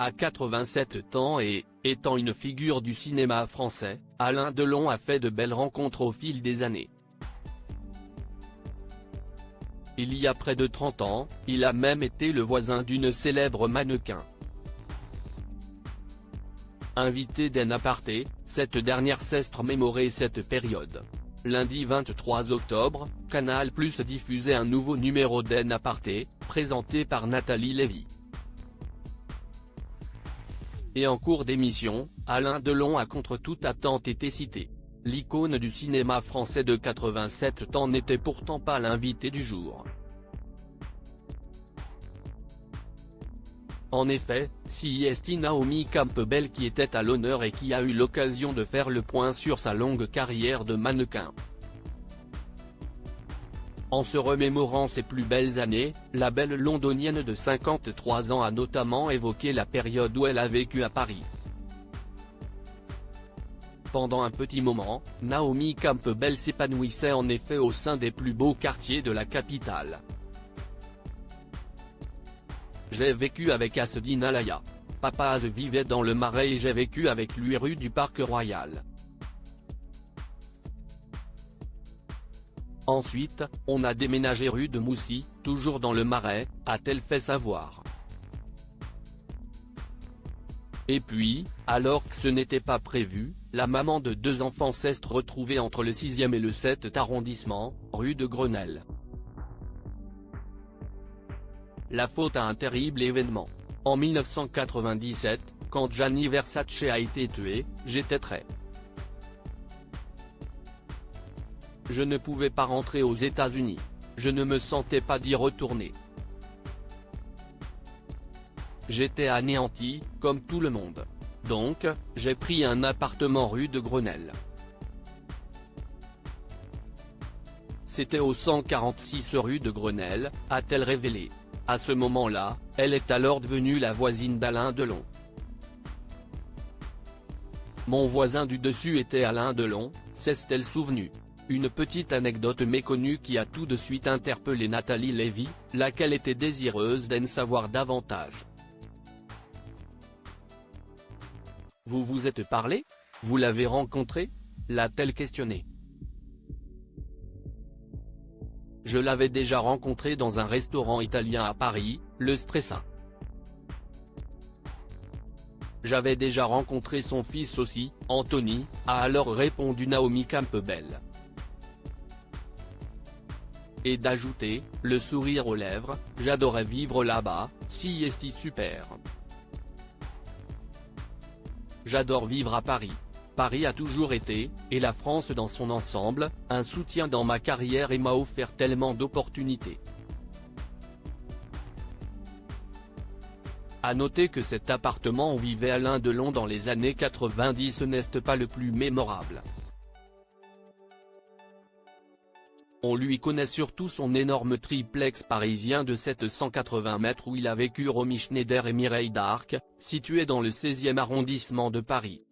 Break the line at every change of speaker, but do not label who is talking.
À 87 ans et, étant une figure du cinéma français, Alain Delon a fait de belles rencontres au fil des années. Il y a près de 30 ans, il a même été le voisin d'une célèbre mannequin. Invité d'En Aparté, cette dernière s'est remémoré cette période. Lundi 23 octobre, Canal+ diffusait un nouveau numéro d'En Aparté, présenté par Nathalie Lévy. Et en cours d'émission, Alain Delon a contre toute attente été cité. L'icône du cinéma français de 87 ans n'était pourtant pas l'invité du jour. En effet, c'est Naomi Campbell qui était à l'honneur et qui a eu l'occasion de faire le point sur sa longue carrière de mannequin. En se remémorant ses plus belles années, la belle londonienne de 53 ans a notamment évoqué la période où elle a vécu à Paris. Pendant un petit moment, Naomi Campbell s'épanouissait en effet au sein des plus beaux quartiers de la capitale. J'ai vécu avec Asdine Alaya. Papa vivait dans le Marais et j'ai vécu avec lui rue du Parc Royal. Ensuite, on a déménagé rue de Moussy, toujours dans le Marais, a-t-elle fait savoir. Et puis, alors que ce n'était pas prévu, la maman de 2 enfants s'est retrouvée entre le 6e et le 7e arrondissement, rue de Grenelle. La faute à un terrible événement. En 1997, quand Gianni Versace a été tué, j'étais très. Je ne pouvais pas rentrer aux États-Unis. Je ne me sentais pas d'y retourner. J'étais anéanti, comme tout le monde. Donc, j'ai pris un appartement rue de Grenelle. C'était au 146 rue de Grenelle, a-t-elle révélé. À ce moment-là, elle est alors devenue la voisine d'Alain Delon. Mon voisin du dessus était Alain Delon, s'est-elle souvenue. Une petite anecdote méconnue qui a tout de suite interpellé Nathalie Lévy, laquelle était désireuse d'en savoir davantage. Vous vous êtes parlé? Vous l'avez rencontré? L'a-t-elle questionné. Je l'avais déjà rencontré dans un restaurant italien à Paris, le Stressa. J'avais déjà rencontré son fils aussi, Anthony, a alors répondu Naomi Campbell. Et d'ajouter, le sourire aux lèvres, j'adorais vivre là-bas, si super. J'adore vivre à Paris. Paris a toujours été, et la France dans son ensemble, un soutien dans ma carrière et m'a offert tellement d'opportunités. À noter que cet appartement où vivait Alain Delon dans les années 90 n'est pas le plus mémorable. On lui connaît surtout son énorme triplex parisien de 780 mètres où il a vécu Romy Schneider et Mireille d'Arc, situé dans le 16e arrondissement de Paris.